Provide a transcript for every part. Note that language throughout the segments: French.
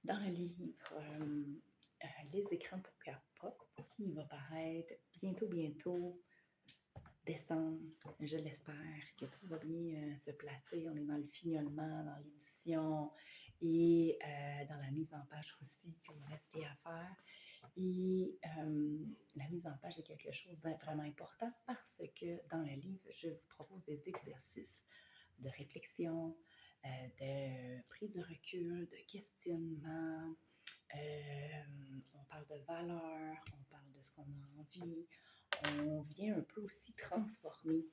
Dans le livre Les écrans pour pas, qui va paraître bientôt, décembre, je l'espère, que tout va bien se placer. On est dans le fignolement, dans l'édition et dans la mise en page aussi que vous restez à faire. Et la mise en page est quelque chose de vraiment important parce que dans le livre, je vous propose des exercices de réflexion, de prise de recul, de questionnement. On parle de valeurs, on parle de ce qu'on a envie. On vient un peu aussi transformer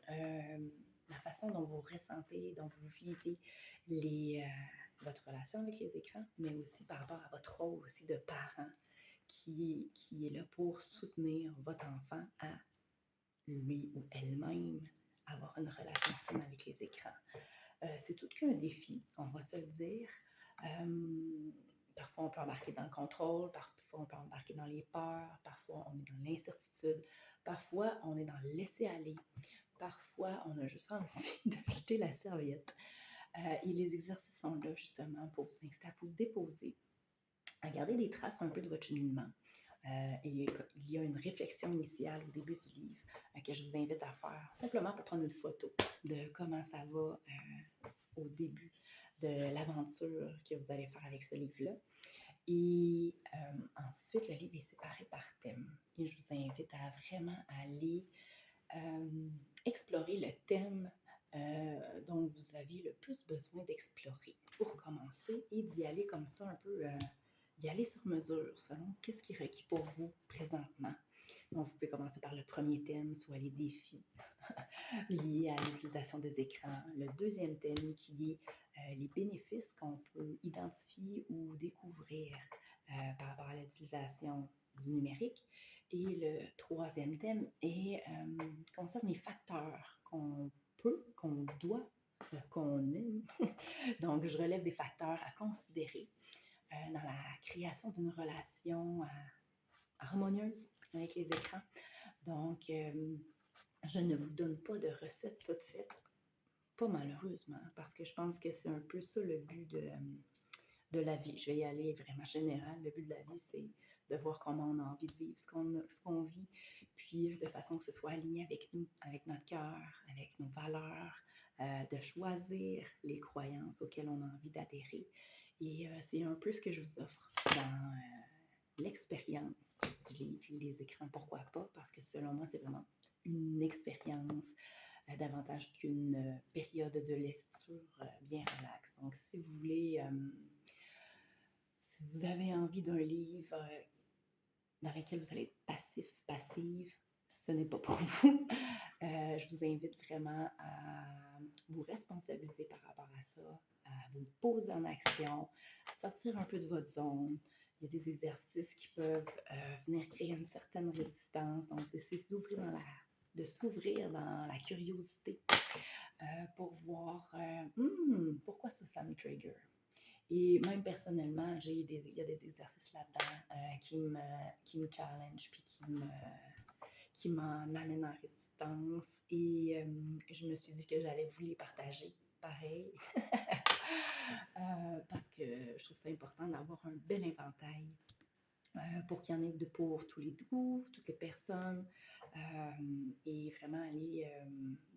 la façon dont vous ressentez, dont vous vivez votre relation avec les écrans, mais aussi par rapport à votre rôle aussi de parent qui est là pour soutenir votre enfant à lui ou elle-même avoir une relation saine avec les écrans. C'est tout qu'un défi, on va se le dire. Parfois, on peut embarquer dans le contrôle, parfois, on peut embarquer dans les peurs, parfois, on est dans l'incertitude, parfois, on est dans le laisser-aller, parfois, on a juste envie de jeter la serviette. Et les exercices sont là, justement, pour vous inviter à vous déposer, à garder des traces un peu de votre cheminement. Il y a une réflexion initiale au début du livre que je vous invite à faire, simplement pour prendre une photo de comment ça va au début de l'aventure que vous allez faire avec ce livre-là. Et ensuite, le livre est séparé par thème. Et je vous invite à vraiment aller explorer le thème dont vous avez le plus besoin d'explorer pour commencer et d'y aller comme ça un peu, y aller sur mesure selon qu'est-ce qui est requis pour vous présentement. Donc, vous pouvez commencer par le premier thème, soit les défis liés à l'utilisation des écrans. Le deuxième thème qui est les bénéfices qu'on peut identifier ou découvrir par rapport à l'utilisation du numérique. Et le troisième thème concerne les facteurs qu'on doit, qu'on aime. Donc, je relève des facteurs à considérer dans la création d'une relation harmonieuse avec les écrans. Donc, je ne vous donne pas de recettes toutes faites, pas malheureusement, parce que je pense que c'est un peu ça le but de la vie. Je vais y aller vraiment général. Le but de la vie, c'est de voir comment on a envie de vivre ce qu'on vit, puis de façon que ce soit aligné avec nous, avec notre cœur, avec nos valeurs, de choisir les croyances auxquelles on a envie d'adhérer. Et c'est un peu ce que je vous offre dans l'expérience du livre, les écrans, pourquoi pas, parce que selon moi, c'est vraiment une expérience davantage qu'une période de lecture bien relaxe. Donc, si vous voulez, si vous avez envie d'un livre dans lequel vous allez être passif, passive, ce n'est pas pour vous. Je vous invite vraiment à vous responsabiliser par rapport à ça, à vous poser en action, à sortir un peu de votre zone. Il y a des exercices qui peuvent venir créer une certaine résistance, donc d'essayer de s'ouvrir dans la curiosité pour voir pourquoi ça me trigger. Et même personnellement, il y a des exercices là-dedans qui me challenge puis qui m'en amènent en résistance. Et je me suis dit que j'allais vous les partager pareil. Parce que je trouve ça important d'avoir un bel inventaire pour qu'il y en ait pour tous les goûts, toutes les personnes, et vraiment aller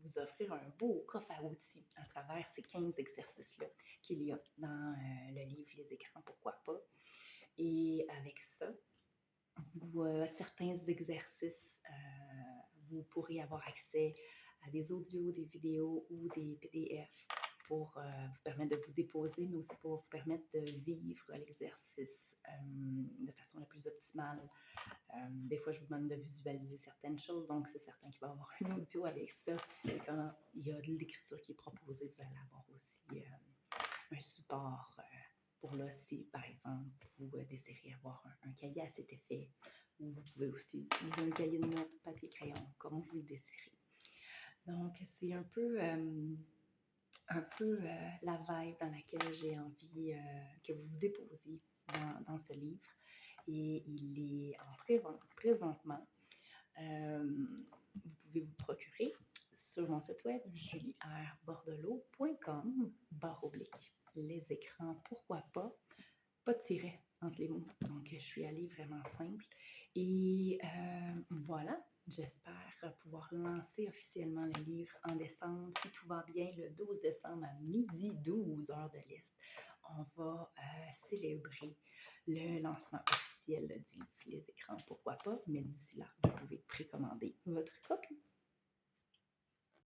vous offrir un beau coffre à outils à travers ces 15 exercices-là qu'il y a dans le livre Les écrans, pourquoi pas. Et avec ça, certains exercices, vous pourrez avoir accès à des audios, des vidéos ou des PDF pour vous permettre de vous déposer, mais aussi pour vous permettre de vivre l'exercice de façon la plus optimale. Des fois, je vous demande de visualiser certaines choses, donc c'est certain qu'il va y avoir une audio avec ça. Et quand il y a de l'écriture qui est proposée, vous allez avoir aussi un support pour là, si par exemple vous désirez avoir un cahier à cet effet, ou vous pouvez aussi utiliser un cahier de notes, papier, crayon, comme vous le désirez. Donc, c'est un peu la vibe dans laquelle j'ai envie que vous vous déposiez dans ce livre. Et il est en prévente présentement. Vous pouvez vous procurer sur mon site web julierbordelot.com/les écrans, pourquoi pas. pas de tiret entre les mots. Donc, je suis allée vraiment simple. Et voilà, j'espère pouvoir lancer officiellement le livre en décembre. Si tout va bien, le 12 décembre à midi 12 heures de l'Est, on va célébrer le lancement officiel du livre Les Écrans, pourquoi pas. Mais d'ici là, vous pouvez précommander votre copie.